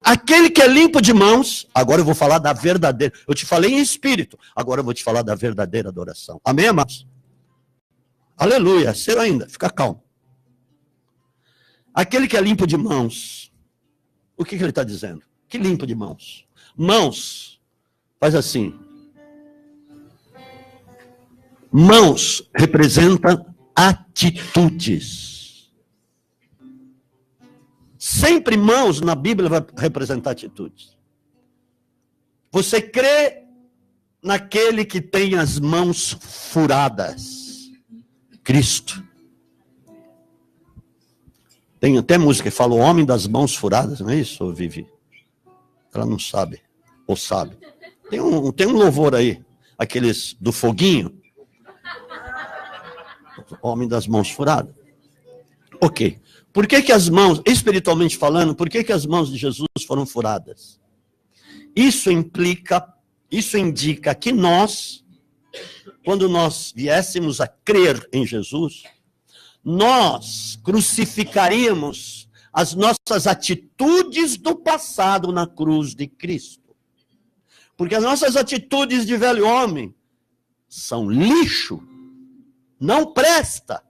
Aquele que é limpo de mãos, agora eu vou falar da verdadeira. Eu te falei em espírito, agora eu vou te falar da verdadeira adoração. Amém, amados? Aleluia, seu ainda, fica calmo. Aquele que é limpo de mãos, o que ele está dizendo? Que limpo de mãos? Mãos, faz assim. Mãos representam atitudes. Sempre mãos na Bíblia vai representar atitudes. Você crê naquele que tem as mãos furadas. Cristo. Tem até música que fala o homem das mãos furadas, não é isso, Vivi? Ela não sabe, ou sabe. Tem um louvor aí, aqueles do foguinho. Homem das mãos furadas. Ok. Por que as mãos, espiritualmente falando, por que as mãos de Jesus foram furadas? Isso indica que nós, quando nós viéssemos a crer em Jesus, nós crucificaríamos as nossas atitudes do passado na cruz de Cristo. Porque as nossas atitudes de velho homem são lixo, não presta.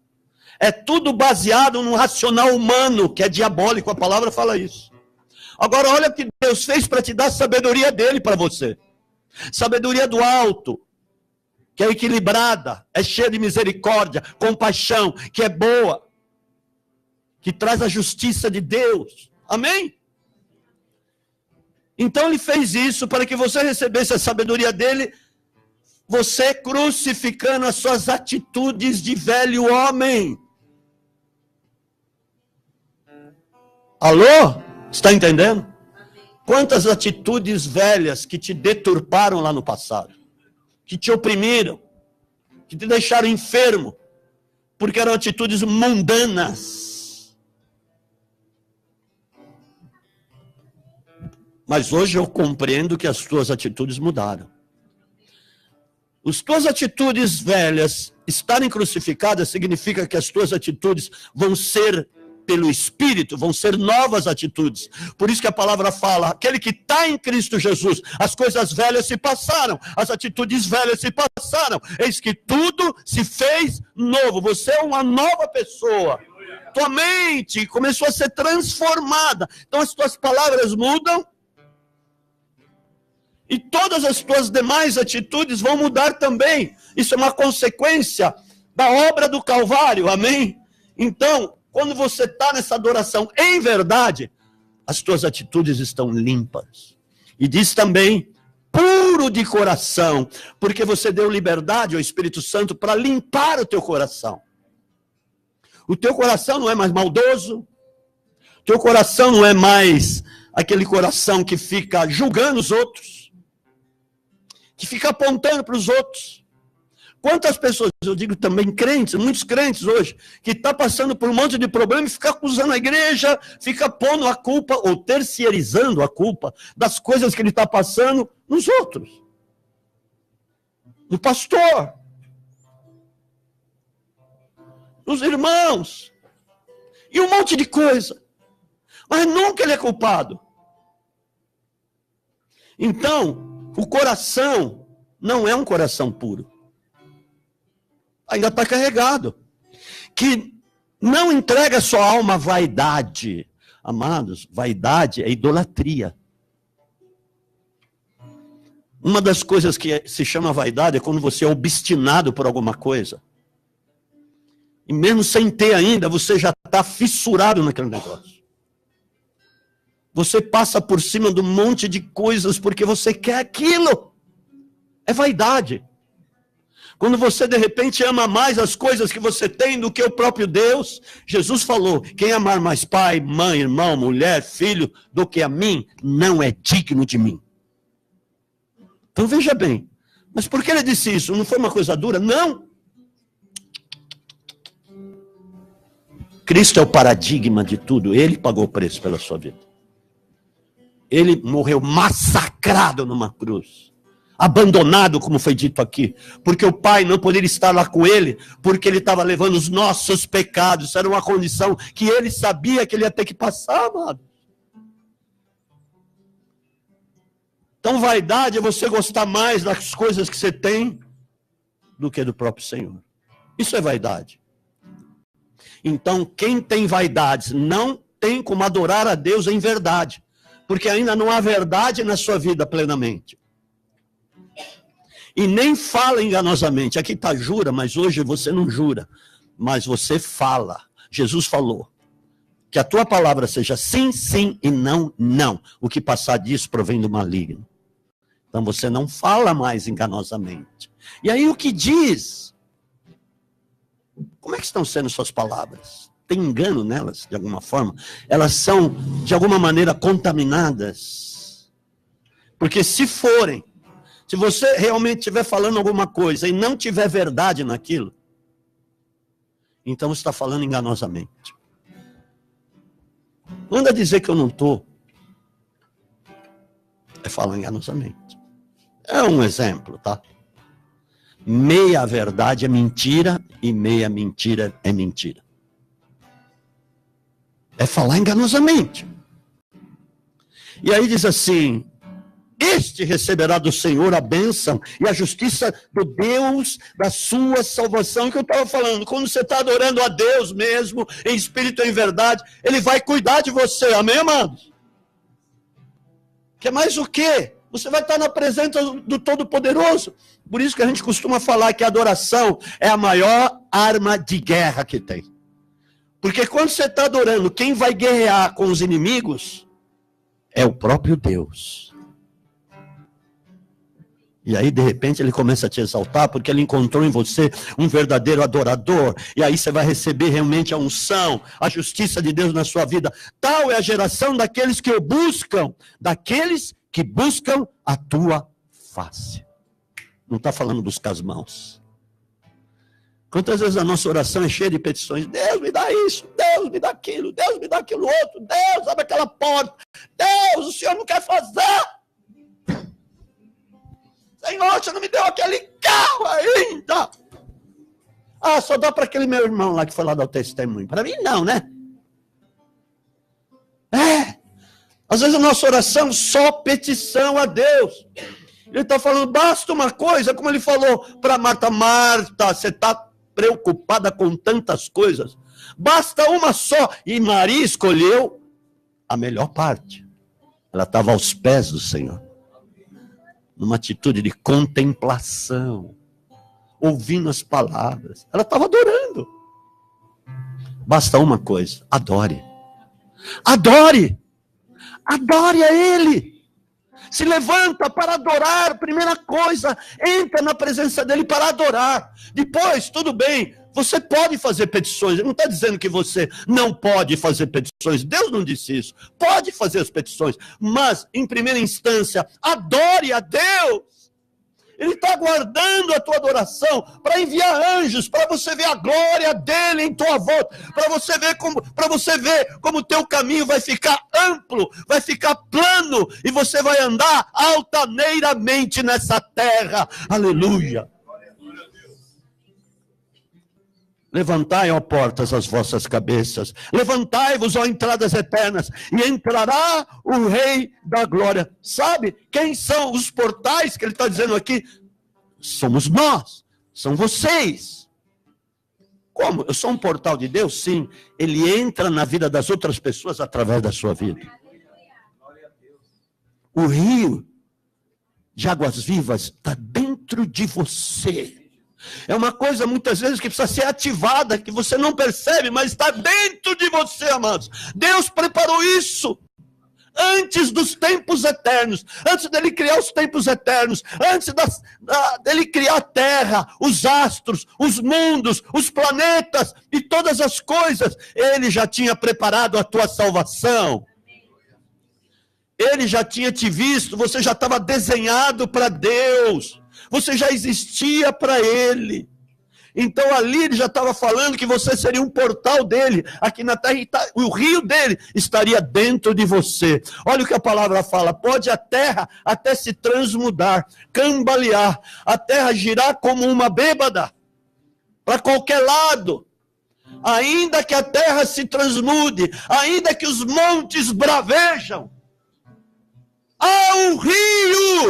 É tudo baseado num racional humano, que é diabólico, a palavra fala isso. Agora olha o que Deus fez para te dar a sabedoria dele para você. Sabedoria do alto, que é equilibrada, é cheia de misericórdia, compaixão, que é boa, que traz a justiça de Deus. Amém? Então ele fez isso para que você recebesse a sabedoria dele, você crucificando as suas atitudes de velho homem. Alô? Está entendendo? Quantas atitudes velhas que te deturparam lá no passado, que te oprimiram, que te deixaram enfermo, porque eram atitudes mundanas. Mas hoje eu compreendo que as tuas atitudes mudaram. As tuas atitudes velhas estarem crucificadas significa que as tuas atitudes vão ser pelo Espírito, vão ser novas atitudes. Por isso que a palavra fala, aquele que está em Cristo Jesus, as coisas velhas se passaram, as atitudes velhas se passaram, eis que tudo se fez novo. Você é uma nova pessoa. Tua mente começou a ser transformada. Então as tuas palavras mudam, e todas as tuas demais atitudes vão mudar também. Isso é uma consequência da obra do Calvário, amém? Então, quando você está nessa adoração em verdade, as tuas atitudes estão limpas. E diz também, puro de coração, porque você deu liberdade ao Espírito Santo para limpar o teu coração. O teu coração não é mais maldoso, o teu coração não é mais aquele coração que fica julgando os outros, que fica apontando para os outros. Quantas pessoas, eu digo também crentes, muitos crentes hoje, que estão passando por um monte de problema e fica acusando a igreja, fica pondo a culpa, ou terceirizando a culpa das coisas que ele está passando nos outros. No pastor. Nos irmãos. E um monte de coisa. Mas nunca ele é culpado. Então, o coração não é um coração puro. Ainda está carregado. Que não entrega sua alma à vaidade. Amados, vaidade é idolatria. Uma das coisas que se chama vaidade é quando você é obstinado por alguma coisa. E mesmo sem ter ainda, você já está fissurado naquele negócio. Você passa por cima de um monte de coisas porque você quer aquilo. É vaidade. Quando você de repente ama mais as coisas que você tem do que o próprio Deus, Jesus falou, quem amar mais pai, mãe, irmão, mulher, filho do que a mim, não é digno de mim. Então veja bem, mas por que ele disse isso? Não foi uma coisa dura? Não. Cristo é o paradigma de tudo, ele pagou o preço pela sua vida. Ele morreu massacrado numa cruz. Abandonado, como foi dito aqui. Porque o Pai não poderia estar lá com ele, porque ele estava levando os nossos pecados. Isso era uma condição que ele sabia que ele ia ter que passar, amado. Então, vaidade é você gostar mais das coisas que você tem do que do próprio Senhor. Isso é vaidade. Então, quem tem vaidades não tem como adorar a Deus em verdade, porque ainda não há verdade na sua vida plenamente. E nem fala enganosamente. Aqui está jura, mas hoje você não jura, mas você fala. Jesus falou que a tua palavra seja sim, sim e não, não. O que passar disso provém do maligno. Então você não fala mais enganosamente. E aí o que diz? Como é que estão sendo suas palavras? Tem engano nelas, de alguma forma? Elas são, de alguma maneira, contaminadas? Porque se forem, se você realmente estiver falando alguma coisa e não tiver verdade naquilo, então você está falando enganosamente. Manda dizer que eu não estou. É falar enganosamente. É um exemplo, tá? Meia verdade é mentira e meia mentira é mentira. É falar enganosamente. E aí diz assim: este receberá do Senhor a bênção e a justiça do Deus da sua salvação. Que eu estava falando, quando você está adorando a Deus mesmo, em espírito e em verdade, Ele vai cuidar de você, amém, amados? Quer mais o quê? Você vai estar na presença do Todo-Poderoso. Por isso que a gente costuma falar que a adoração é a maior arma de guerra que tem. Porque quando você está adorando, quem vai guerrear com os inimigos é o próprio Deus. E aí, de repente, ele começa a te exaltar, porque ele encontrou em você um verdadeiro adorador. E aí você vai receber realmente a unção, a justiça de Deus na sua vida. Tal é a geração daqueles que o buscam, daqueles que buscam a tua face. Não está falando buscar as mãos. Quantas vezes a nossa oração é cheia de petições? Deus me dá isso, Deus me dá aquilo, Deus me dá aquilo outro, Deus abre aquela porta, Deus, o Senhor não quer fazer. Senhor, você não me deu aquele carro ainda. Ah, só dá para aquele meu irmão lá que foi lá dar o testemunho. Para mim não, né? Às vezes a nossa oração só petição a Deus. Ele está falando, basta uma coisa, como ele falou para Marta. Marta, você está preocupada com tantas coisas. Basta uma só. E Maria escolheu a melhor parte. Ela estava aos pés do Senhor. Numa atitude de contemplação. Ouvindo as palavras. Ela estava adorando. Basta uma coisa. Adore. Adore. Adore a Ele. Se levanta para adorar. Primeira coisa, entra na presença dEle para adorar. Depois, tudo bem, você pode fazer petições. Ele não está dizendo que você não pode fazer petições. Deus não disse isso. Pode fazer as petições. Mas, em primeira instância, adore a Deus. Ele está aguardando a tua adoração para enviar anjos, para você ver a glória dele em tua volta, para você ver como o teu caminho vai ficar amplo, vai ficar plano, e você vai andar altaneiramente nessa terra. Aleluia. Levantai, ó portas, as vossas cabeças. Levantai-vos, ó entradas eternas, e entrará o Rei da Glória. Sabe quem são os portais que ele está dizendo aqui? Somos nós, são vocês. Como? Eu sou um portal de Deus? Sim. Ele entra na vida das outras pessoas através da sua vida. O rio de águas vivas está dentro de você. É uma coisa, muitas vezes, que precisa ser ativada, que você não percebe, mas está dentro de você, amados. Deus preparou isso antes dos tempos eternos, antes dele criar os tempos eternos, antes dele criar a terra, os astros, os mundos, os planetas e todas as coisas. Ele já tinha preparado a tua salvação. Ele já tinha te visto, você já estava desenhado para Deus. Você já existia para Ele. Então ali ele já estava falando que você seria um portal dele, aqui na terra, e o rio dele estaria dentro de você. Olha o que a palavra fala: pode a terra até se transmudar, cambalear, a terra girar como uma bêbada, para qualquer lado. Ainda que a terra se transmude, ainda que os montes bravejam, há um rio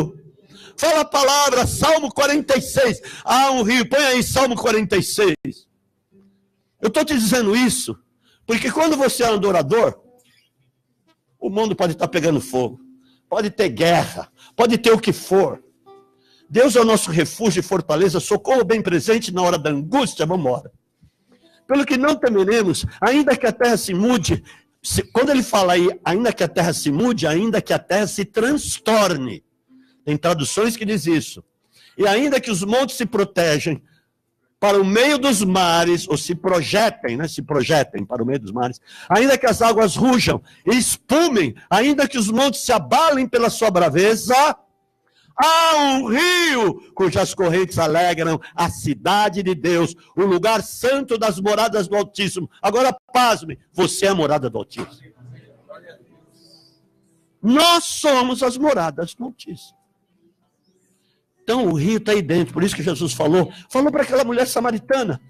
Fala a palavra, Salmo 46. Há um rio, põe aí Salmo 46. Eu estou te dizendo isso, porque quando você é um adorador, o mundo pode estar pegando fogo, pode ter guerra, pode ter o que for. Deus é o nosso refúgio e fortaleza, socorro bem presente na hora da angústia, vamos embora. Pelo que não temeremos, ainda que a terra se mude, quando ele fala aí, ainda que a terra se mude, ainda que a terra se transtorne, tem traduções que diz isso, e ainda que os montes se protegem para o meio dos mares, ou se projetem, né? Se projetem para o meio dos mares, ainda que as águas rujam e espumem, ainda que os montes se abalem pela sua braveza, há um rio cujas correntes alegram a cidade de Deus, o lugar santo das moradas do Altíssimo. Agora, pasme, você é a morada do Altíssimo. Nós somos as moradas do Altíssimo. Então, o rio está aí dentro, por isso que Jesus falou para aquela mulher samaritana,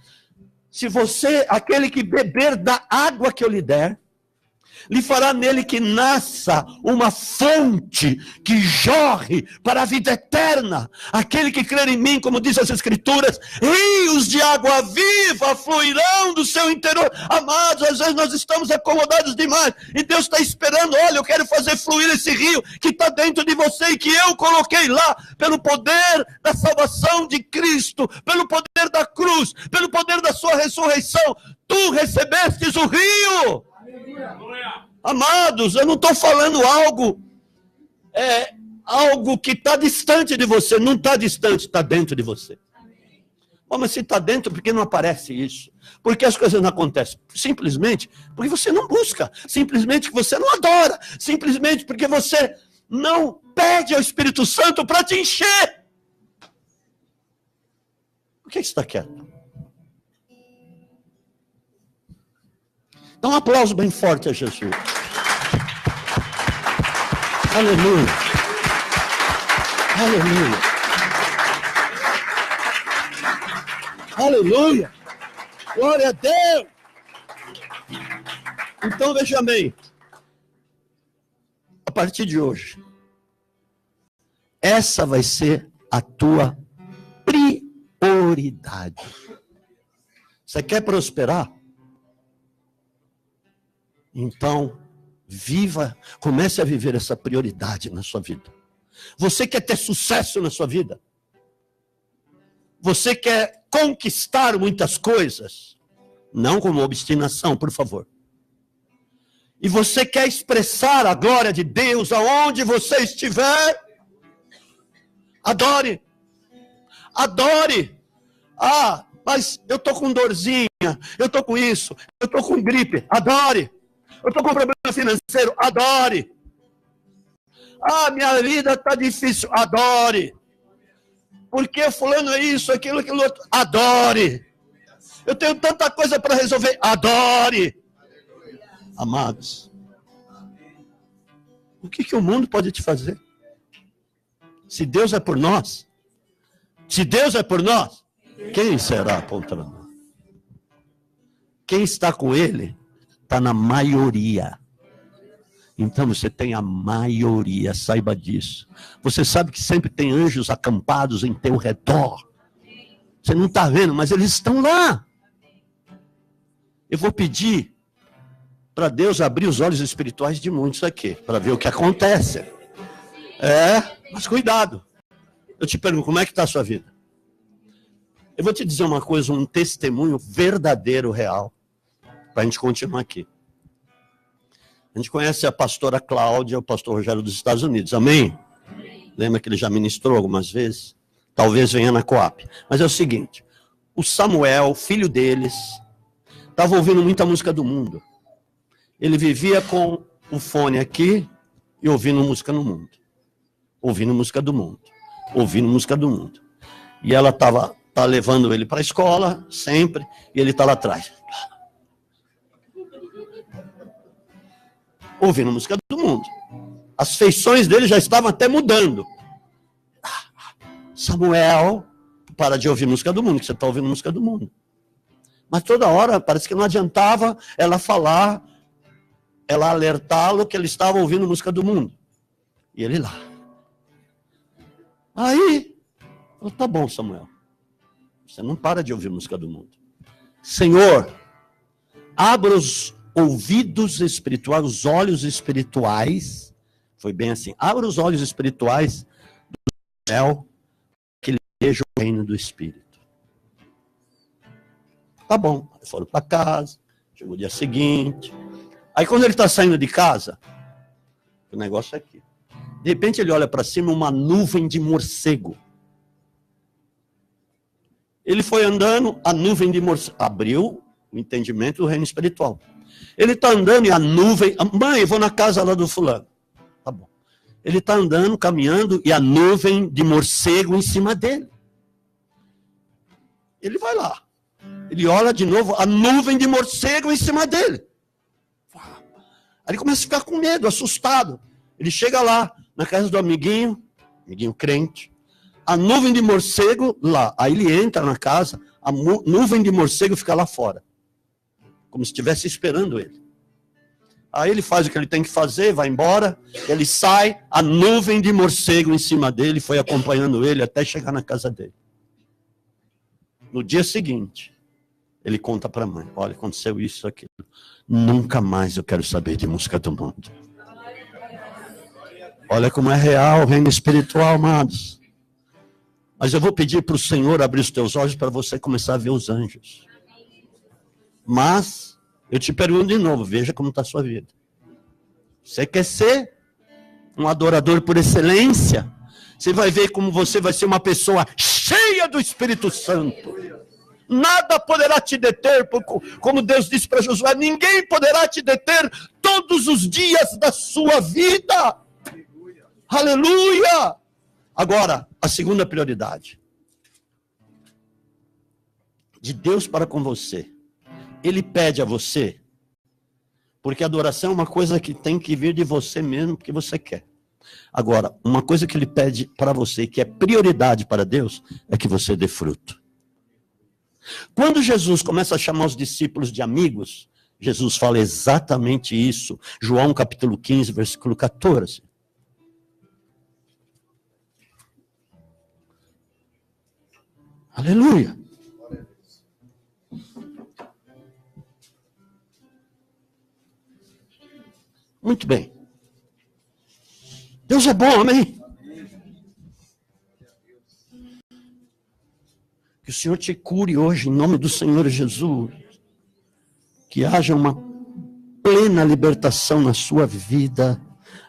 se você, aquele que beber da água que eu lhe der, lhe fará nele que nasça uma fonte que jorre para a vida eterna. Aquele que crer em mim, como diz as Escrituras, rios de água viva fluirão do seu interior. Amados, às vezes nós estamos acomodados demais e Deus está esperando, olha, eu quero fazer fluir esse rio que está dentro de você e que eu coloquei lá, pelo poder da salvação de Cristo, pelo poder da cruz, pelo poder da sua ressurreição. Tu recebestes o rio. Amados, eu não estou falando algo que está distante de você. Não está distante, está dentro de você. Bom, mas se está dentro, por que não aparece isso? Por que as coisas não acontecem? Simplesmente porque você não busca, simplesmente porque você não adora, simplesmente porque você não pede ao Espírito Santo para te encher. Por que você está quieto? Dá um aplauso bem forte a Jesus. Aleluia. Aleluia. Aleluia. Glória a Deus. Então, veja bem. A partir de hoje, essa vai ser a tua prioridade. Você quer prosperar? Então, comece a viver essa prioridade na sua vida. Você quer ter sucesso na sua vida? Você quer conquistar muitas coisas? Não como obstinação, por favor. E você quer expressar a glória de Deus aonde você estiver? Adore. Adore. Ah, mas eu estou com dorzinha, eu estou com isso, eu estou com gripe. Adore. Eu estou com problema financeiro, adore. Ah, minha vida está difícil, adore. Porque fulano é isso, aquilo outro, adore. Eu tenho tanta coisa para resolver, adore. Amados, o que o mundo pode te fazer? Se Deus é por nós, quem será contra nós? Quem está com Ele está na maioria. Então você tem a maioria, saiba disso. Você sabe que sempre tem anjos acampados em teu redor. Você não está vendo, mas eles estão lá. Eu vou pedir para Deus abrir os olhos espirituais de muitos aqui, para ver o que acontece. Mas cuidado. Eu te pergunto, como é que está a sua vida? Eu vou te dizer uma coisa, um testemunho verdadeiro, real, para a gente continuar aqui. A gente conhece a pastora Cláudia, o pastor Rogério dos Estados Unidos, amém? Lembra que ele já ministrou algumas vezes? Talvez venha na Coap. Mas é o seguinte, o Samuel, filho deles, estava ouvindo muita música do mundo. Ele vivia com o fone aqui e ouvindo música no mundo. Ouvindo música do mundo. Ouvindo música do mundo. E ela tá levando ele para a escola, sempre, e ele está lá atrás. Ouvindo música do mundo. As feições dele já estavam até mudando. Samuel, para de ouvir música do mundo, que você está ouvindo música do mundo. Mas toda hora, parece que não adiantava ela falar, ela alertá-lo que ele estava ouvindo música do mundo. E ele lá. Aí, falou, tá bom, Samuel. Você não para de ouvir música do mundo. Senhor, abra os ouvidos espirituais, os olhos espirituais. Foi bem assim. Abra os olhos espirituais do céu, que ele veja o reino do Espírito. Tá bom. Aí foram para casa. Chegou o dia seguinte. Aí quando ele está saindo de casa, o negócio é aqui. De repente ele olha para cima, uma nuvem de morcego. Ele foi andando, a nuvem de morcego abriu o entendimento do reino espiritual. Ele está andando e a nuvem... Mãe, eu vou na casa lá do fulano. Tá bom. Ele está andando, caminhando, e a nuvem de morcego em cima dele. Ele vai lá. Ele olha de novo, a nuvem de morcego em cima dele. Aí ele começa a ficar com medo, assustado. Ele chega lá, na casa do amiguinho crente, a nuvem de morcego lá. Aí ele entra na casa, a nuvem de morcego fica lá fora. Como se estivesse esperando ele. Aí ele faz o que ele tem que fazer, vai embora, ele sai, a nuvem de morcego em cima dele, foi acompanhando ele até chegar na casa dele. No dia seguinte, ele conta para a mãe, olha, aconteceu isso, aquilo. Nunca mais eu quero saber de música do mundo. Olha como é real o reino espiritual, amados. Mas eu vou pedir para o Senhor abrir os teus olhos para você começar a ver os anjos. Mas, eu te pergunto de novo, veja como está a sua vida. Você quer ser um adorador por excelência? Você vai ver como você vai ser uma pessoa cheia do Espírito Santo. Nada poderá te deter, como Deus disse para Josué, ninguém poderá te deter todos os dias da sua vida. Aleluia! Agora, a segunda prioridade. De Deus para com você. Ele pede a você, porque a adoração é uma coisa que tem que vir de você mesmo, porque você quer. Agora, uma coisa que ele pede para você, que é prioridade para Deus, é que você dê fruto. Quando Jesus começa a chamar os discípulos de amigos, Jesus fala exatamente isso. João capítulo 15, versículo 14. Aleluia. Muito bem. Deus é bom, amém? Que o Senhor te cure hoje, em nome do Senhor Jesus. Que haja uma plena libertação na sua vida.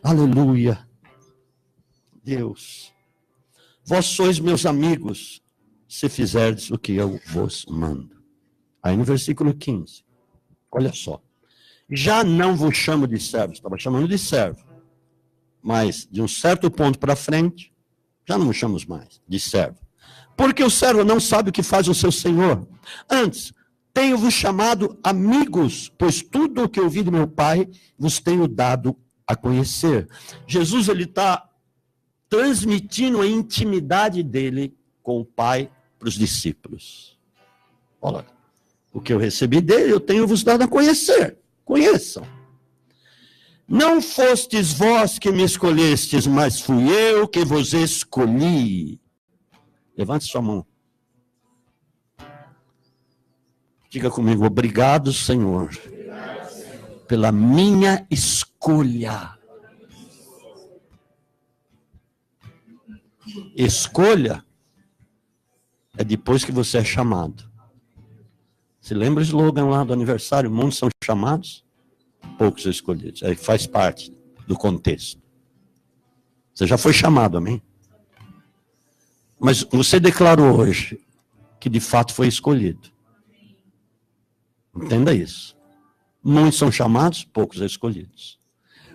Aleluia. Deus. Vós sois meus amigos, se fizerdes o que eu vos mando. Aí no versículo 15. Olha só. Já não vos chamo de servos, estava chamando de servo. Mas de um certo ponto para frente, já não vos chamamos mais de servo. Porque o servo não sabe o que faz o seu senhor. Antes, tenho-vos chamado amigos, pois tudo o que ouvi do meu Pai vos tenho dado a conhecer. Jesus, ele está transmitindo a intimidade dele com o Pai para os discípulos. Olha, o que eu recebi dele, eu tenho vos dado a conhecer. Conheçam. Não fostes vós que me escolhestes, mas fui eu que vos escolhi. Levante sua mão. Diga comigo, obrigado, Senhor, pela minha escolha. Escolha é depois que você é chamado. Você lembra o slogan lá do aniversário? Muitos são chamados, poucos escolhidos. Aí faz parte do contexto. Você já foi chamado, amém? Mas você declarou hoje que de fato foi escolhido. Entenda isso. Muitos são chamados, poucos escolhidos.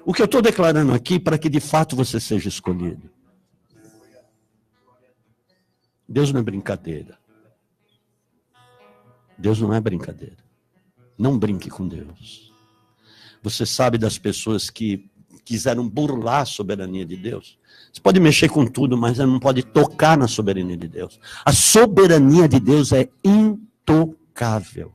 O que eu estou declarando aqui para que de fato você seja escolhido. Deus não é brincadeira. Deus não é brincadeira. Não brinque com Deus. Você sabe das pessoas que quiseram burlar a soberania de Deus? Você pode mexer com tudo, mas não pode tocar na soberania de Deus. A soberania de Deus é intocável.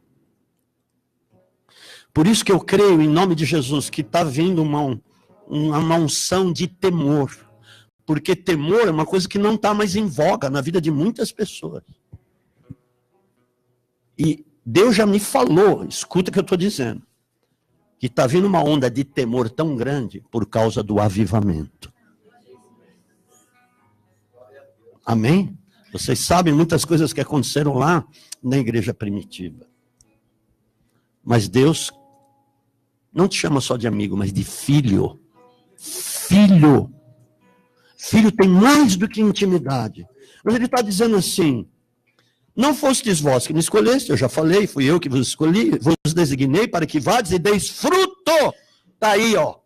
Por isso que eu creio, em nome de Jesus, que está vindo uma unção de temor. Porque temor é uma coisa que não está mais em voga na vida de muitas pessoas. E Deus já me falou, escuta o que eu estou dizendo, que está vindo uma onda de temor tão grande por causa do avivamento. Amém? Vocês sabem muitas coisas que aconteceram lá na igreja primitiva. Mas Deus não te chama só de amigo, mas de filho. Filho. Filho tem mais do que intimidade. Mas ele está dizendo assim, não fostes vós que me escolheste, eu já falei, fui eu que vos escolhi, vos designei para que vades e deis fruto. Está aí, ó.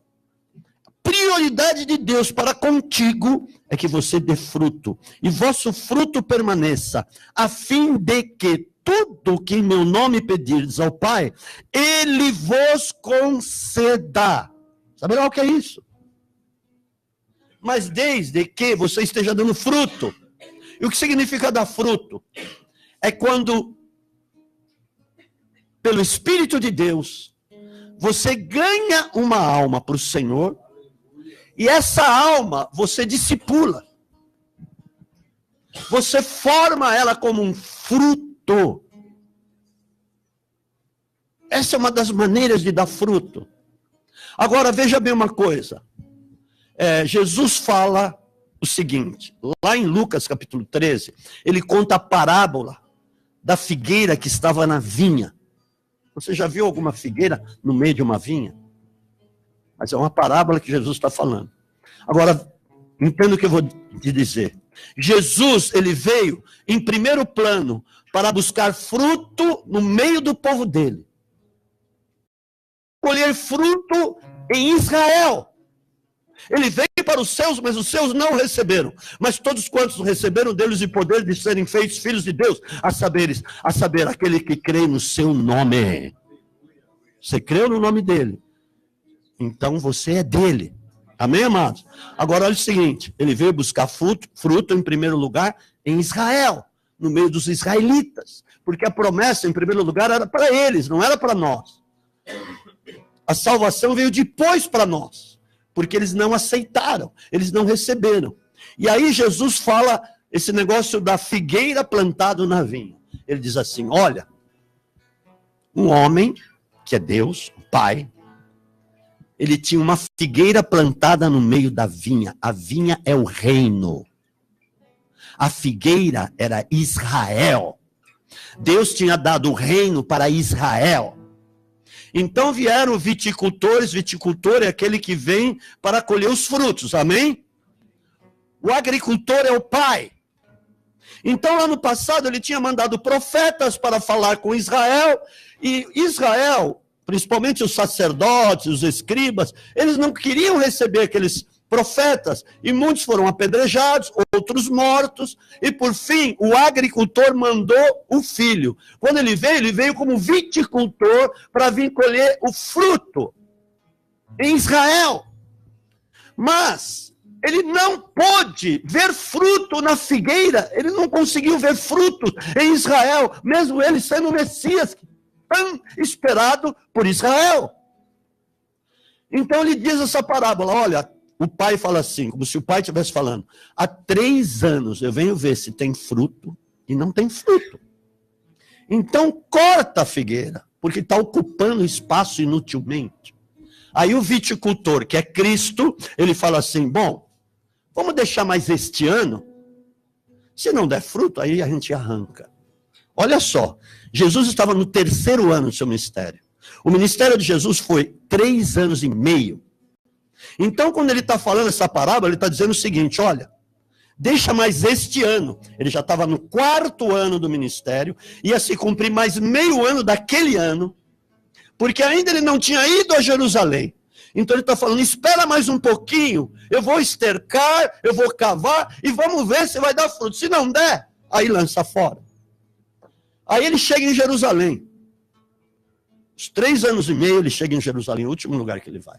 Prioridade de Deus para contigo é que você dê fruto, e vosso fruto permaneça, a fim de que tudo que em meu nome pedirdes ao Pai, Ele vos conceda. Sabe lá o que é isso? Mas desde que você esteja dando fruto. E o que significa dar fruto? É quando, pelo Espírito de Deus, você ganha uma alma para o Senhor, e essa alma você discipula. Você forma ela como um fruto. Essa é uma das maneiras de dar fruto. Agora, veja bem uma coisa. Jesus fala o seguinte, lá em Lucas capítulo 13, ele conta a parábola da figueira que estava na vinha. Você já viu alguma figueira no meio de uma vinha? Mas é uma parábola que Jesus está falando. Agora, entenda o que eu vou te dizer. Jesus, ele veio em primeiro plano para buscar fruto no meio do povo dele. Colher fruto em Israel. Ele veio para os seus, mas os seus não receberam. Mas todos quantos receberam deles o poder de serem feitos filhos de Deus, a saber, aquele que crê no seu nome. Você creu no nome dele? Então você é dele. Amém, amados? Agora olha o seguinte, ele veio buscar fruto em primeiro lugar em Israel, no meio dos israelitas. Porque a promessa, em primeiro lugar, era para eles, não era para nós. A salvação veio depois para nós. Porque eles não aceitaram, eles não receberam. E aí Jesus fala esse negócio da figueira plantada na vinha. Ele diz assim, olha, um homem, que é Deus, o Pai, ele tinha uma figueira plantada no meio da vinha. A vinha é o reino. A figueira era Israel. Deus tinha dado o reino para Israel. Então vieram viticultores, viticultor é aquele que vem para colher os frutos, amém? O agricultor é o pai. Então lá no passado ele tinha mandado profetas para falar com Israel, e Israel, principalmente os sacerdotes, os escribas, eles não queriam receber aqueles profetas, e muitos foram apedrejados, outros mortos, e por fim, o agricultor mandou o filho. Quando ele veio como viticultor para vir colher o fruto em Israel. Mas ele não pôde ver fruto na figueira, ele não conseguiu ver fruto em Israel, mesmo ele sendo o Messias, tão esperado por Israel. Então ele diz essa parábola, olha, o pai fala assim, como se o pai estivesse falando, há 3 anos eu venho ver se tem fruto e não tem fruto. Então corta a figueira, porque está ocupando espaço inutilmente. Aí o viticultor, que é Cristo, ele fala assim, bom, vamos deixar mais este ano, se não der fruto, aí a gente arranca. Olha só, Jesus estava no 3º ano do seu ministério. O ministério de Jesus foi 3 anos e meio. Então, quando ele está falando essa parábola, ele está dizendo o seguinte, olha, deixa mais este ano. Ele já estava no 4º ano do ministério, ia se cumprir mais meio ano daquele ano, porque ainda ele não tinha ido a Jerusalém. Então ele está falando, espera mais um pouquinho, eu vou estercar, eu vou cavar, e vamos ver se vai dar fruto. Se não der, aí lança fora. Aí ele chega em Jerusalém. Os 3 anos e meio ele chega em Jerusalém, o último lugar que ele vai.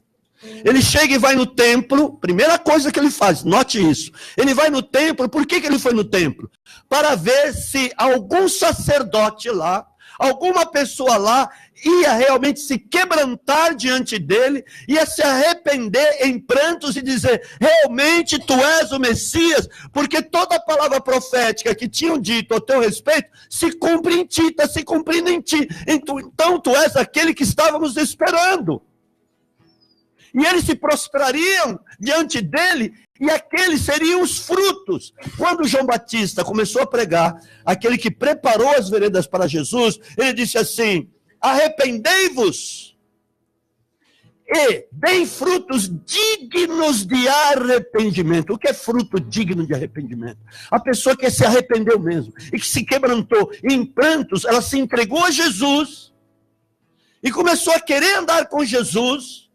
Ele chega e vai no templo, primeira coisa que ele faz, note isso. Ele vai no templo, por que ele foi no templo? Para ver se algum sacerdote lá, alguma pessoa lá ia realmente se quebrantar diante dele, ia se arrepender em prantos e dizer, realmente tu és o Messias, porque toda a palavra profética que tinham dito a teu respeito, se cumpre em ti, está se cumprindo em ti, então tu és aquele que estávamos esperando. E eles se prostrariam diante dele, e aqueles seriam os frutos. Quando João Batista começou a pregar, aquele que preparou as veredas para Jesus, ele disse assim, arrependei-vos e deem frutos dignos de arrependimento. O que é fruto digno de arrependimento? A pessoa que se arrependeu mesmo, e que se quebrantou em prantos, ela se entregou a Jesus, e começou a querer andar com Jesus,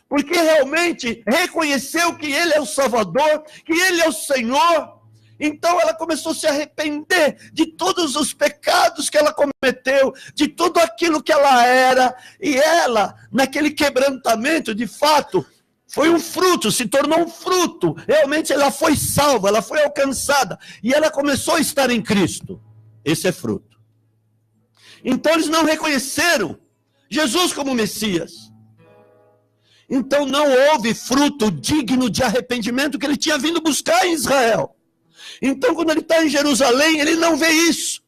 porque realmente reconheceu que Ele é o Salvador, que Ele é o Senhor. Então ela começou a se arrepender de todos os pecados que ela cometeu, de tudo aquilo que ela era, e ela, naquele quebrantamento, de fato, foi um fruto, se tornou um fruto. Realmente ela foi salva, ela foi alcançada, e ela começou a estar em Cristo. Esse é fruto. Então eles não reconheceram Jesus como Messias. Então não houve fruto digno de arrependimento que ele tinha vindo buscar em Israel. Então quando ele está em Jerusalém, ele não vê isso.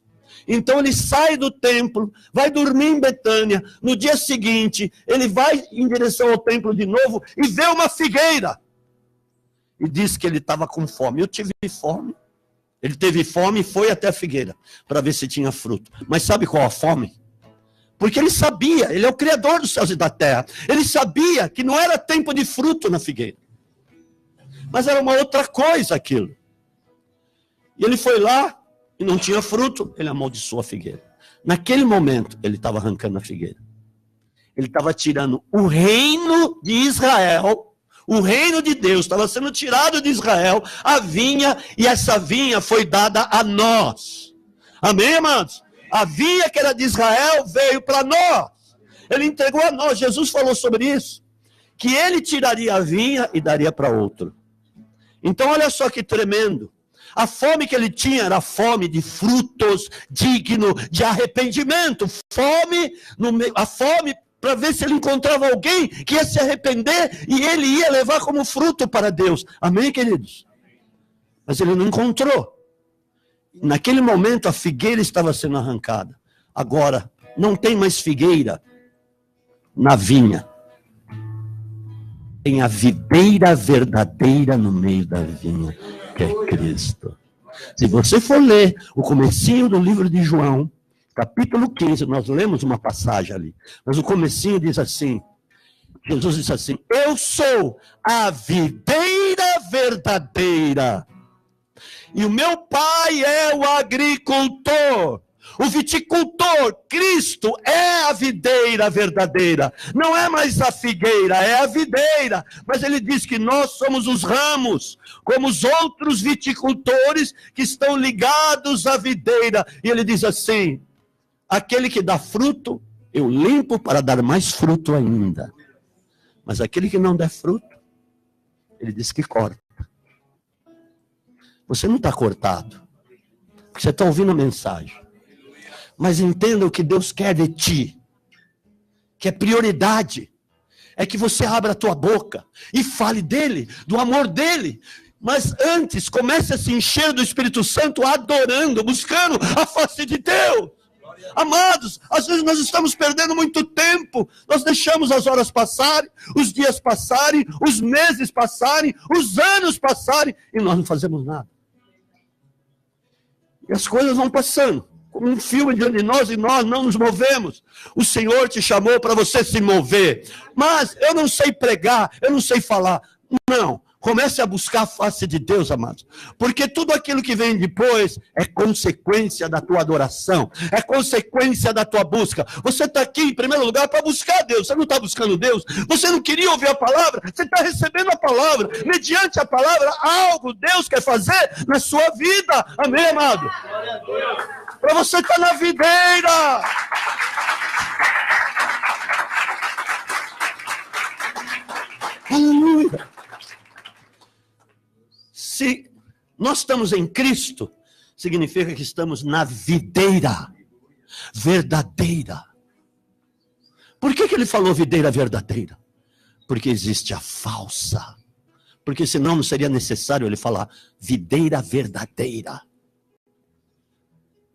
Então ele sai do templo, vai dormir em Betânia. No dia seguinte, ele vai em direção ao templo de novo e vê uma figueira. E diz que ele estava com fome. Eu tive fome. Ele teve fome e foi até a figueira para ver se tinha fruto. Mas sabe qual a fome? Porque ele sabia, ele é o Criador dos céus e da terra. Ele sabia que não era tempo de fruto na figueira. Mas era uma outra coisa aquilo. E ele foi lá e não tinha fruto, ele amaldiçoou a figueira. Naquele momento, ele estava arrancando a figueira. Ele estava tirando o reino de Israel, o reino de Deus estava sendo tirado de Israel, a vinha, e essa vinha foi dada a nós. Amém, amados? A vinha que era de Israel veio para nós. Ele entregou a nós. Jesus falou sobre isso. Que ele tiraria a vinha e daria para outro. Então olha só que tremendo. A fome que ele tinha era fome de frutos digno de arrependimento. A fome para ver se ele encontrava alguém que ia se arrepender e ele ia levar como fruto para Deus. Amém, queridos? Mas ele não encontrou. Naquele momento a figueira estava sendo arrancada. Agora, não tem mais figueira na vinha. Tem a videira verdadeira no meio da vinha, que é Cristo. Se você for ler o comecinho do livro de João, capítulo 15, nós lemos uma passagem ali. Mas o comecinho diz assim, Jesus disse assim, eu sou a videira verdadeira. E o meu pai é o agricultor, o viticultor. Cristo é a videira verdadeira. Não é mais a figueira, é a videira. Mas ele diz que nós somos os ramos, como os outros viticultores que estão ligados à videira. E ele diz assim, aquele que dá fruto, eu limpo para dar mais fruto ainda. Mas aquele que não der fruto, ele diz que corta. Você não está cortado, porque você está ouvindo a mensagem. Mas entenda o que Deus quer de ti, que é prioridade, é que você abra a tua boca e fale dele, do amor dele. Mas antes, comece a se encher do Espírito Santo, adorando, buscando a face de Deus. Amados, às vezes nós estamos perdendo muito tempo, nós deixamos as horas passarem, os dias passarem, os meses passarem, os anos passarem, e nós não fazemos nada. E as coisas vão passando, como um filme diante de nós, e nós não nos movemos. O Senhor te chamou para você se mover. Mas eu não sei pregar, eu não sei falar. Não, comece a buscar a face de Deus, amados. Porque tudo aquilo que vem depois é consequência da tua adoração, é consequência da tua busca. Você está aqui, em primeiro lugar, para buscar Deus. Você não está buscando Deus. Você não queria ouvir a palavra. Você está recebendo a palavra. Mediante a palavra, algo Deus quer fazer na sua vida. Amém, amado? Para você estar na videira. Aleluia. Se nós estamos em Cristo, significa que estamos na videira. verdadeira. Por que ele falou videira verdadeira? Porque existe a falsa. Porque senão não seria necessário ele falar videira verdadeira.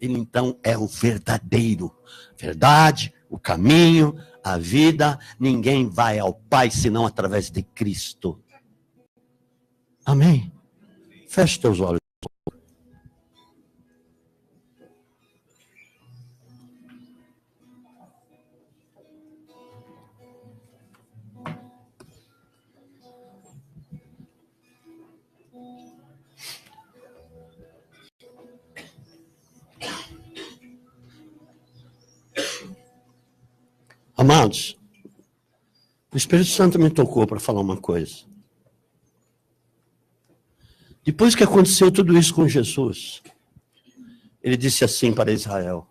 Ele então é o verdadeiro. Verdade, o caminho, a vida. Ninguém vai ao Pai senão através de Cristo. Amém? Feche teus olhos. Amados, o Espírito Santo me tocou para falar uma coisa. Depois que aconteceu tudo isso com Jesus, ele disse assim para Israel: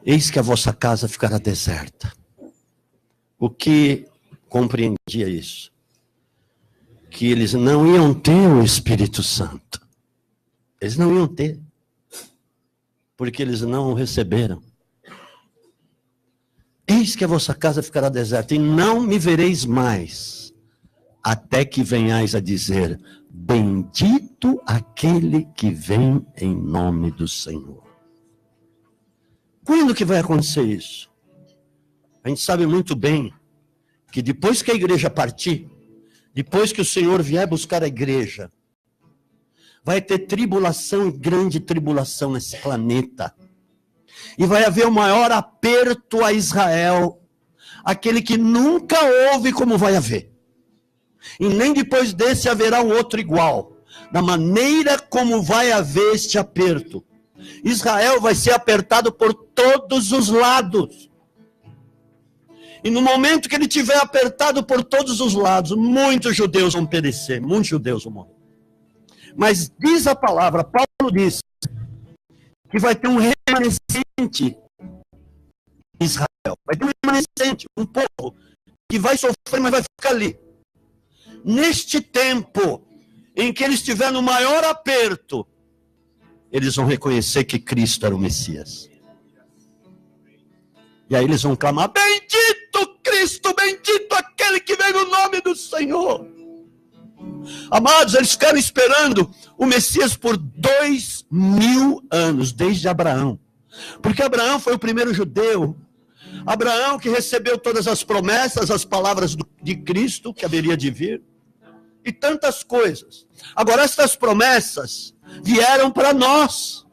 eis que a vossa casa ficará deserta. O que compreendia isso? Que eles não iam ter o Espírito Santo. Eles não iam ter. Porque eles não o receberam. Eis que a vossa casa ficará deserta, e não me vereis mais, até que venhais a dizer: bendito aquele que vem em nome do Senhor. Quando que vai acontecer isso? A gente sabe muito bem que depois que a igreja partir, depois que o Senhor vier buscar a igreja, vai ter tribulação, grande tribulação nesse planeta. E vai haver o maior aperto a Israel, aquele que nunca houve como vai haver. E nem depois desse haverá um outro igual, da maneira como vai haver este aperto. Israel vai ser apertado por todos os lados. E no momento que ele tiver apertado por todos os lados, muitos judeus vão perecer, muitos judeus vão morrer. Mas diz a palavra, Paulo diz, que vai ter um remanescente em Israel. Vai ter um remanescente, um povo que vai sofrer, mas vai ficar ali. Neste tempo em que eles estiverem no maior aperto, eles vão reconhecer que Cristo era o Messias. E aí eles vão clamar: bendito Cristo, bendito aquele que vem no nome do Senhor. Amados, eles ficaram esperando o Messias por 2000 anos, desde Abraão. Porque Abraão foi o primeiro judeu. Abraão que recebeu todas as promessas, as palavras de Cristo, que haveria de vir. E tantas coisas. Agora, estas promessas vieram para nós.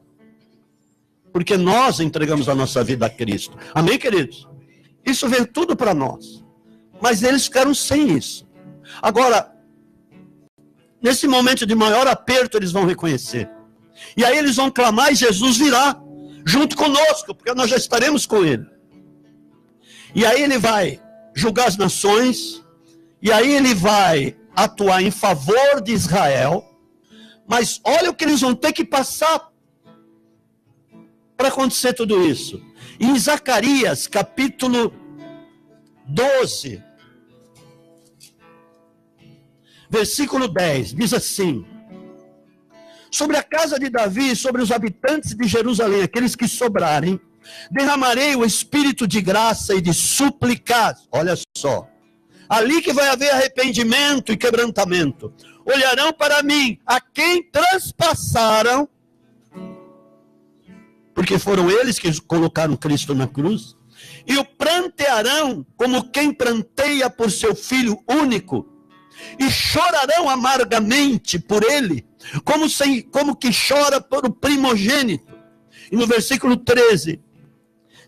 Porque nós entregamos a nossa vida a Cristo. Amém, queridos? Isso veio tudo para nós. Mas eles ficaram sem isso. Agora, nesse momento de maior aperto, eles vão reconhecer. E aí eles vão clamar e Jesus virá junto conosco, porque nós já estaremos com ele. E aí ele vai julgar as nações, e aí ele vai atuar em favor de Israel. Mas olha o que eles vão ter que passar para acontecer tudo isso. Em Zacarias, capítulo 12, versículo 10, diz assim: sobre a casa de Davi, sobre os habitantes de Jerusalém, aqueles que sobrarem, derramarei o espírito de graça e de súplica. Olha só, ali que vai haver arrependimento e quebrantamento. Olharão para mim, a quem transpassaram, porque foram eles que colocaram Cristo na cruz, e o prantearão como quem pranteia por seu filho único, e chorarão amargamente por ele, como que chora por o primogênito. E no versículo 13,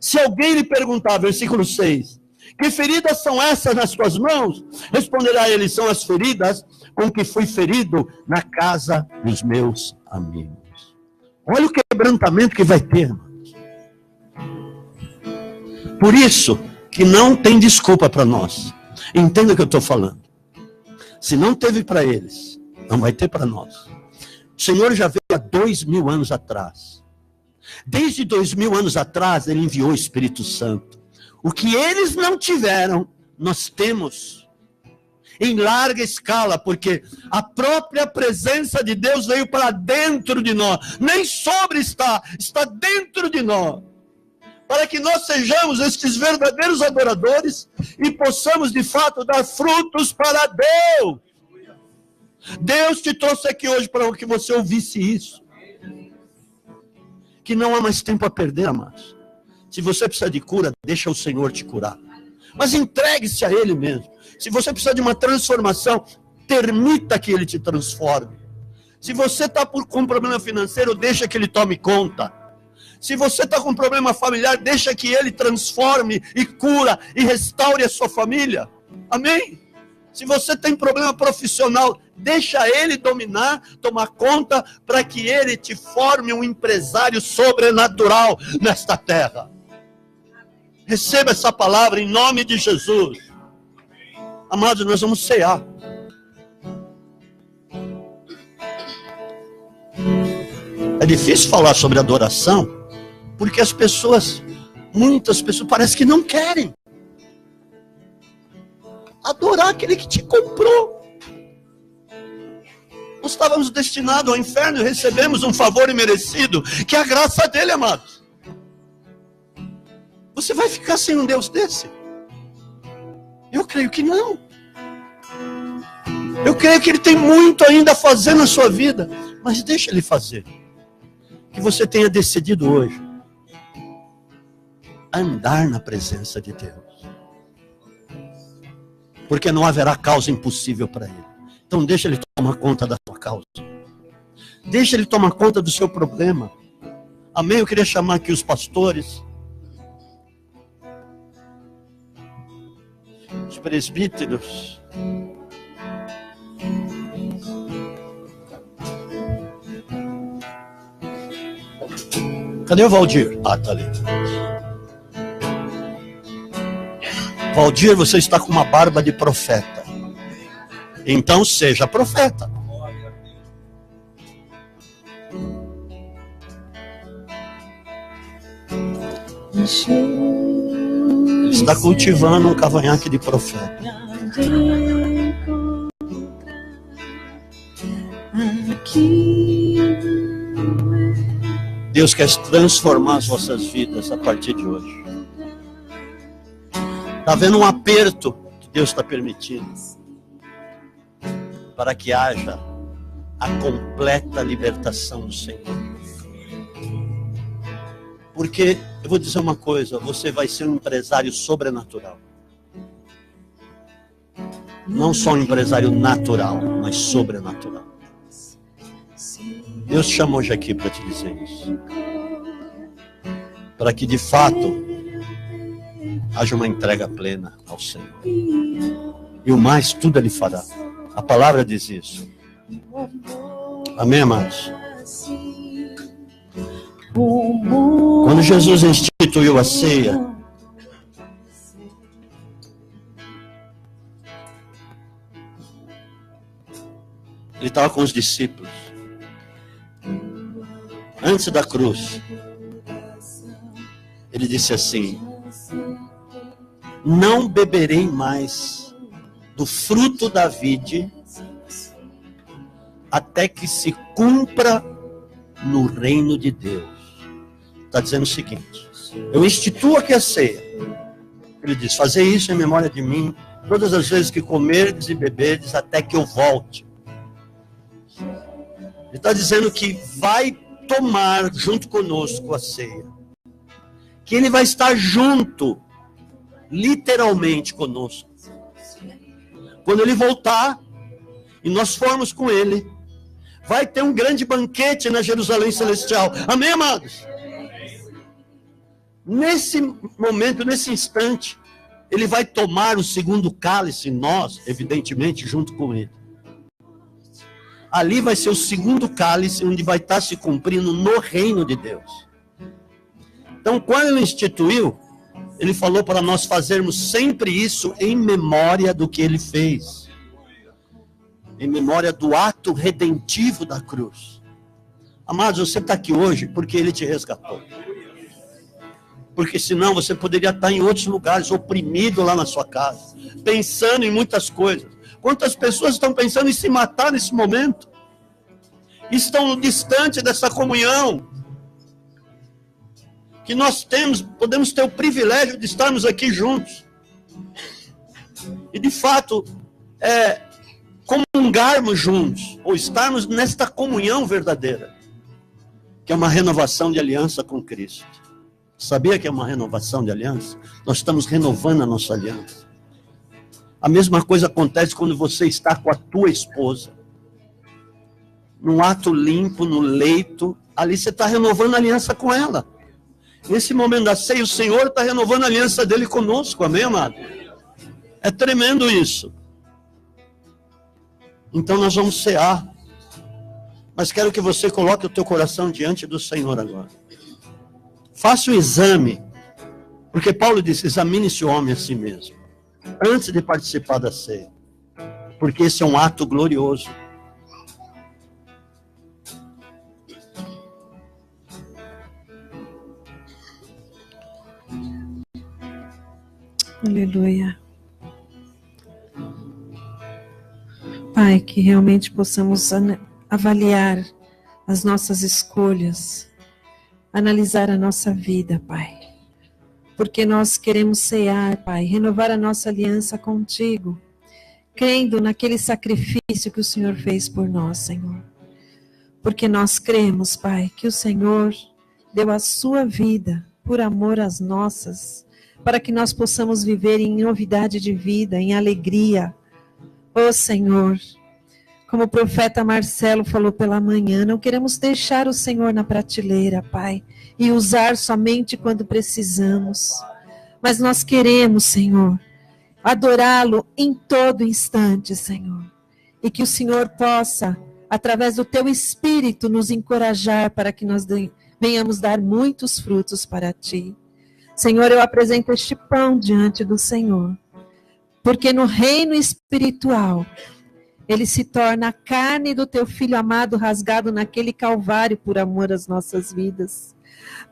se alguém lhe perguntar, versículo 6, que feridas são essas nas tuas mãos? Responderá ele: são as feridas com que fui ferido na casa dos meus amigos. Olha o quebrantamento que vai ter, irmãos. Por isso que não tem desculpa para nós. Entenda o que eu estou falando. Se não teve para eles, não vai ter para nós. O Senhor já veio há 2000 anos atrás. Desde 2000 anos atrás, ele enviou o Espírito Santo. O que eles não tiveram, nós temos. em larga escala, porque a própria presença de Deus veio para dentro de nós. Nem sobre está dentro de nós. Para que nós sejamos estes verdadeiros adoradores e possamos de fato dar frutos para Deus. Deus te trouxe aqui hoje para que você ouvisse isso. Que não há mais tempo a perder, amados. Se você precisa de cura, deixa o Senhor te curar. Mas entregue-se a Ele mesmo. Se você precisa de uma transformação, permita que Ele te transforme. Se você está com um problema financeiro, deixa que Ele tome conta. Se você está com um problema familiar, deixa que Ele transforme e cura e restaure a sua família. Amém? Se você tem problema profissional, deixa Ele dominar, tomar conta, para que Ele te forme um empresário sobrenatural nesta terra. Receba essa palavra em nome de Jesus. Amados, nós vamos cear. É difícil falar sobre adoração, porque as pessoas, muitas pessoas, parece que não querem adorar aquele que te comprou. Nós estávamos destinados ao inferno e recebemos um favor imerecido, que é a graça dele, amados. Você vai ficar sem um Deus desse? Eu creio que não. Eu creio que Ele tem muito ainda a fazer na sua vida, mas deixa Ele fazer. Que você tenha decidido hoje andar na presença de Deus. Porque não haverá causa impossível para Ele. Então deixa Ele tomar conta da sua causa. Deixa Ele tomar conta do seu problema. Amém? Eu queria chamar aqui os pastores, os presbíteros. Cadê o Valdir? Ah, tá ali. Valdir, você está com uma barba de profeta. Então seja profeta. Ele está cultivando um cavanhaque de profeta. Deus quer transformar as vossas vidas a partir de hoje. Está havendo um aperto que Deus está permitindo para que haja a completa libertação do Senhor. Porque, eu vou dizer uma coisa, você vai ser um empresário sobrenatural. Não só um empresário natural, mas sobrenatural. Deus te chamou hoje aqui para te dizer isso. Para que de fato haja uma entrega plena ao Senhor. E o mais tudo Ele fará. A palavra diz isso. Amém, amados? Quando Jesus instituiu a ceia, Ele estava com os discípulos. Antes da cruz, Ele disse assim: não beberei mais do fruto da vide até que se cumpra no reino de Deus. Está dizendo o seguinte: eu instituo aqui a ceia. Ele diz: fazer isso em memória de mim todas as vezes que comerdes e beberdes até que eu volte. Ele está dizendo que vai tomar junto conosco a ceia, que Ele vai estar junto, literalmente conosco. Quando Ele voltar e nós formos com Ele, vai ter um grande banquete na Jerusalém Celestial. Amém, amados? Nesse momento, nesse instante, Ele vai tomar o segundo cálice, nós, evidentemente, junto com Ele. Ali vai ser o segundo cálice, onde vai estar se cumprindo no reino de Deus. Então, quando Ele instituiu, Ele falou para nós fazermos sempre isso em memória do que Ele fez. Em memória do ato redentivo da cruz. Amados, você está aqui hoje porque Ele te resgatou. Porque senão você poderia estar em outros lugares, oprimido lá na sua casa, pensando em muitas coisas, Quantas pessoas estão pensando em se matar nesse momento? Estão distante dessa comunhão que nós temos, podemos ter o privilégio de estarmos aqui juntos. E de fato, comungarmos juntos, ou estarmos nesta comunhão verdadeira, que é uma renovação de aliança com Cristo. Sabia que é uma renovação de aliança? Nós estamos renovando a nossa aliança. A mesma coisa acontece quando você está com a tua esposa. Num ato limpo, no leito, ali você está renovando a aliança com ela. Nesse momento da ceia, o Senhor está renovando a aliança dele conosco, amém, amado? É tremendo isso. Então nós vamos cear. Mas quero que você coloque o teu coração diante do Senhor agora. Faça o exame. Porque Paulo disse, examine-se o homem a si mesmo. Antes de participar da ceia. Porque esse é um ato glorioso. Aleluia. Pai, que realmente possamos avaliar as nossas escolhas, analisar a nossa vida, Pai. Porque nós queremos cear, Pai, renovar a nossa aliança contigo, crendo naquele sacrifício que o Senhor fez por nós, Senhor. Porque nós cremos, Pai, que o Senhor deu a sua vida por amor às nossas, para que nós possamos viver em novidade de vida, em alegria. Ó Senhor, como o profeta Marcelo falou pela manhã, não queremos deixar o Senhor na prateleira, Pai, e usar somente quando precisamos. Mas nós queremos, Senhor, adorá-lo em todo instante, Senhor. E que o Senhor possa, através do teu Espírito, nos encorajar para que nós venhamos dar muitos frutos para ti. Senhor, eu apresento este pão diante do Senhor, porque no reino espiritual, ele se torna a carne do teu Filho amado, rasgado naquele Calvário por amor às nossas vidas.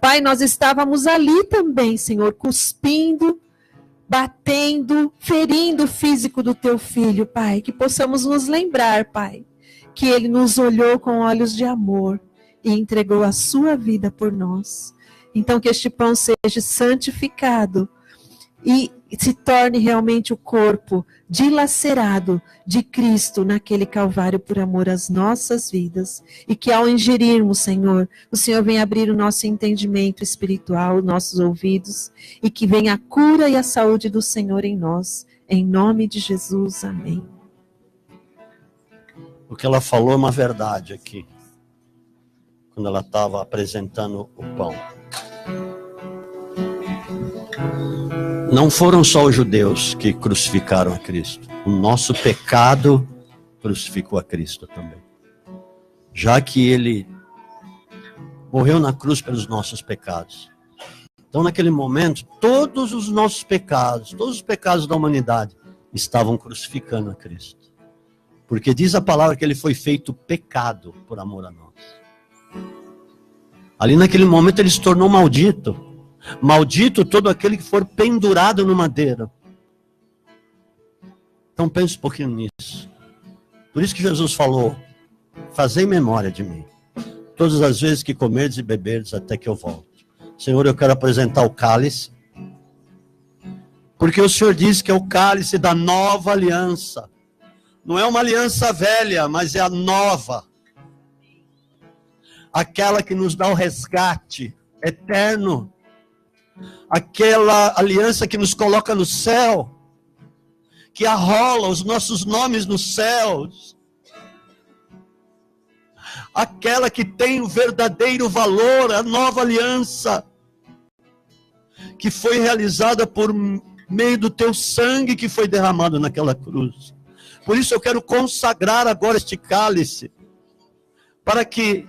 Pai, nós estávamos ali também, Senhor, cuspindo, batendo, ferindo o físico do teu Filho, Pai, que possamos nos lembrar, Pai, que ele nos olhou com olhos de amor e entregou a sua vida por nós. Então, que este pão seja santificado e se torne realmente o corpo dilacerado de Cristo naquele Calvário por amor às nossas vidas. E que ao ingerirmos, Senhor, o Senhor venha abrir o nosso entendimento espiritual, nossos ouvidos, e que venha a cura e a saúde do Senhor em nós. Em nome de Jesus, amém. O que ela falou é uma verdade aqui, quando ela estava apresentando o pão. Não foram só os judeus que crucificaram a Cristo. O nosso pecado crucificou a Cristo também. Já que ele morreu na cruz pelos nossos pecados. Então, naquele momento, todos os nossos pecados, todos os pecados da humanidade, estavam crucificando a Cristo. Porque diz a palavra que ele foi feito pecado por amor a nós. Ali naquele momento ele se tornou maldito. Maldito todo aquele que for pendurado no madeiro. Então pense um pouquinho nisso. Por isso que Jesus falou, fazei memória de mim, todas as vezes que comerdes e beberdes até que eu volte. Senhor, eu quero apresentar o cálice, porque o Senhor diz que é o cálice da nova aliança. Não é uma aliança velha, mas é a nova. Aquela que nos dá o resgate eterno. Aquela aliança que nos coloca no céu, que arrola os nossos nomes nos céus. Aquela que tem o verdadeiro valor, a nova aliança, que foi realizada por meio do teu sangue que foi derramado naquela cruz. Por isso eu quero consagrar agora este cálice, para que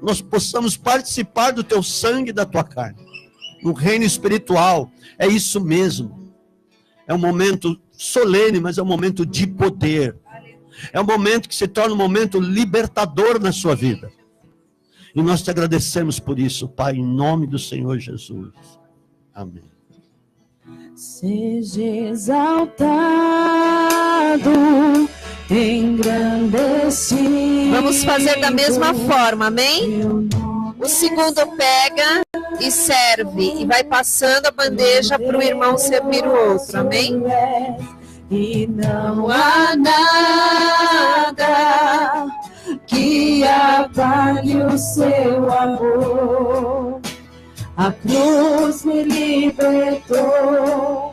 nós possamos participar do teu sangue e da tua carne. No reino espiritual, é isso mesmo. É um momento solene, mas é um momento de poder. É um momento que se torna um momento libertador na sua vida. E nós te agradecemos por isso, Pai, em nome do Senhor Jesus. Amém. seja exaltado, engrandecido. Vamos fazer da mesma forma, amém? O segundo pega e serve, e vai passando a bandeja para o irmão servir o outro, amém? E não há nada que apague o seu amor. A cruz me libertou,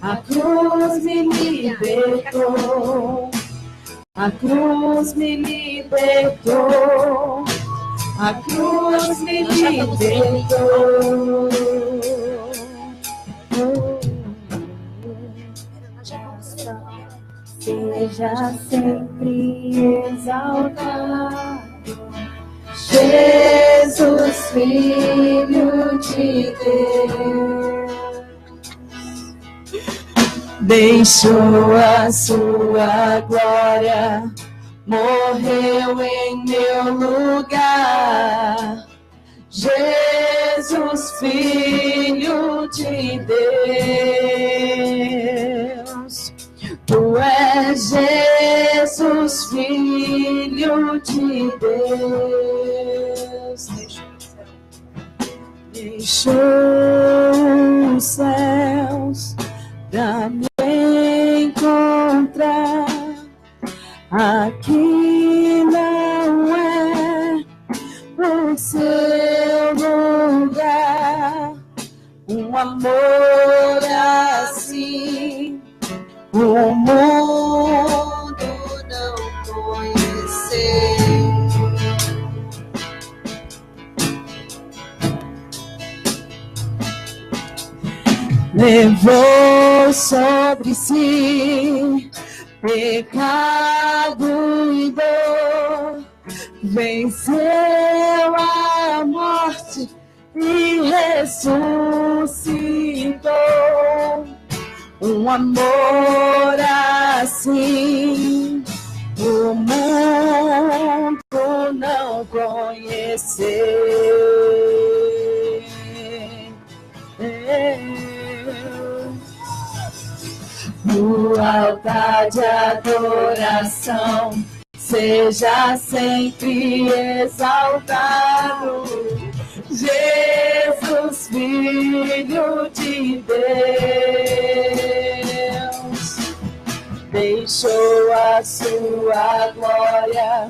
a cruz me libertou, a cruz me libertou, a cruz me libertou. Seja sempre exaltado, Jesus, Filho de Deus, deixou a sua glória, morreu em meu lugar. Jesus, Filho de Deus, Tu és Jesus, Filho de Deus, deixou os céus pra me encontrar. Aqui não é o seu lugar, um amor assim o mundo não conheceu. Levou sobre si pecado e dor, venceu a morte e ressuscitou. Um amor assim o mundo não conheceu. No altar de adoração, seja sempre exaltado, Jesus, Filho de Deus, deixou a sua glória,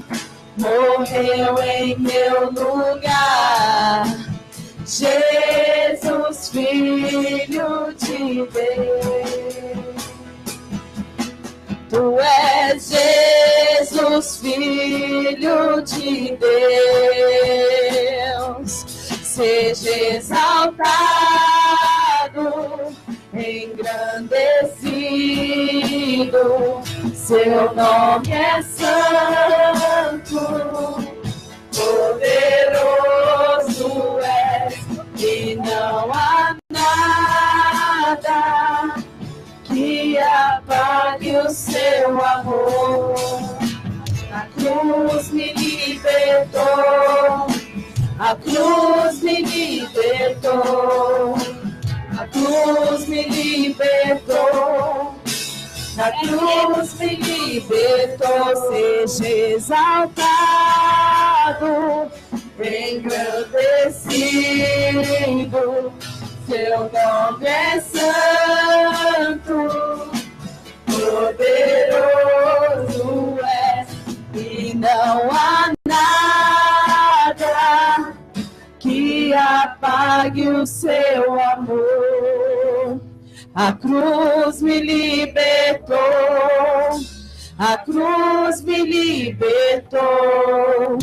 morreu em meu lugar. Jesus, Filho de Deus, Tu és Jesus, Filho de Deus, seja exaltado, engrandecido, seu nome é santo, poderoso és, e não há nada que apague o seu amor. A cruz me libertou, a cruz me libertou, a cruz me libertou, a cruz me libertou. Seja exaltado, engrandecido, seu nome é santo, poderoso é, e não há nada que apague o seu amor. A cruz me libertou, a cruz me libertou,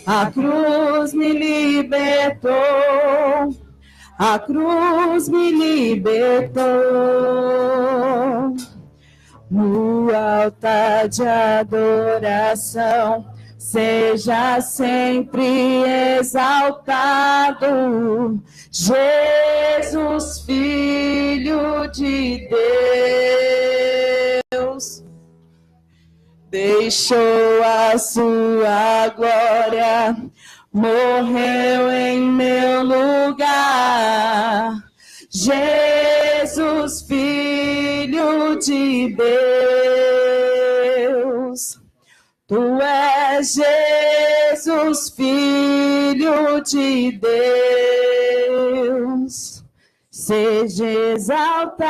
a cruz me libertou, a cruz me libertou. No altar de adoração, seja sempre exaltado, Jesus, Filho de Deus, deixou a sua glória, morreu em meu lugar. Jesus, Jesus, Filho de Deus. Tu és Jesus, Filho de Deus. Seja exaltado,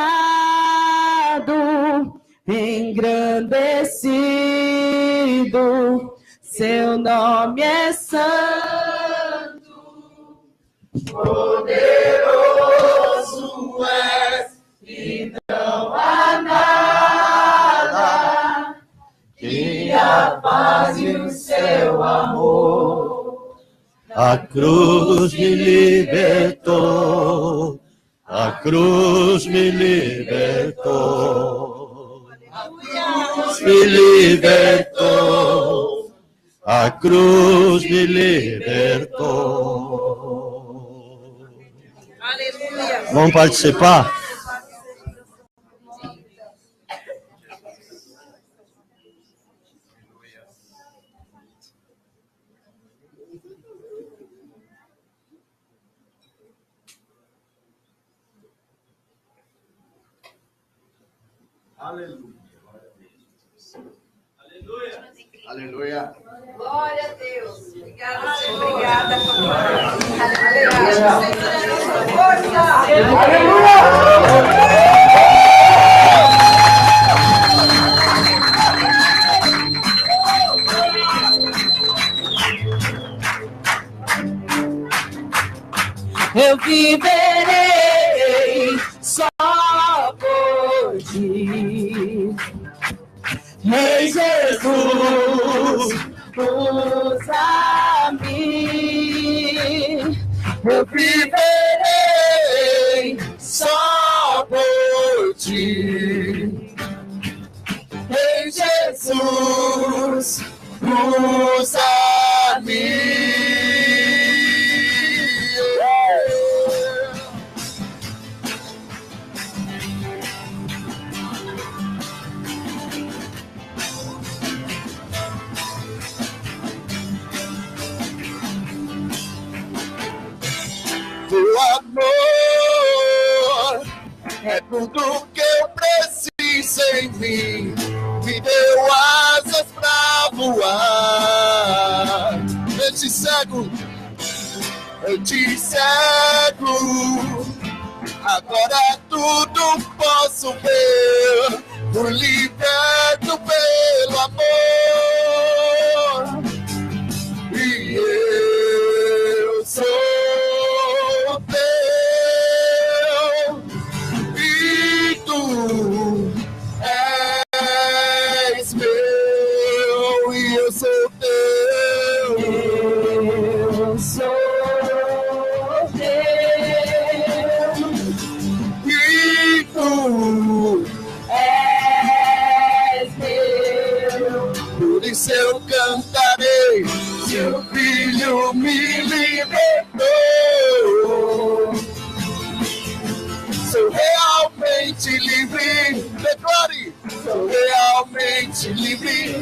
engrandecido, seu nome é santo, poderoso és, e não há nada que apague o seu amor. A cruz me libertou, a cruz me libertou, a cruz me libertou, a cruz me libertou. Aleluia. Vamos participar? Aleluia. Aleluia. Aleluia. Glória a Deus. Obrigada, Senhor. Obrigada, papai. Eu viverei só por ti. Rei Jesus, usa-me. Eu viverei só por ti. Rei Jesus, usa-me. O amor é tudo que eu preciso em mim. Me deu asas pra voar. Eu te cego, agora tudo posso ver. Fui liberto pelo amor. E eu sou teu. E tu és meu. E eu sou teu. Eu sou teu. E tu És meu. por isso eu cantarei. Seu filho me libertou. Sou realmente livre. Declare. Sou realmente livre.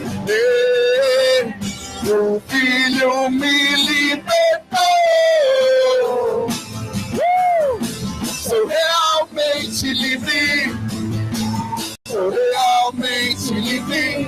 O filho me libertou. Sou realmente livre. Sou realmente livre.